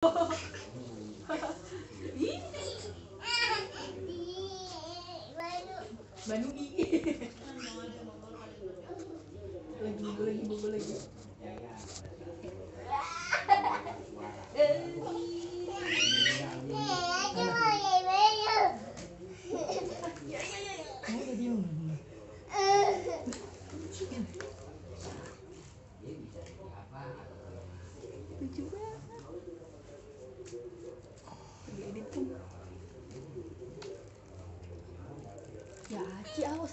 Ih, Bandung I. lagi bobo lagi. Lucu banget. Lagi edit tuh. Ya, aci awas.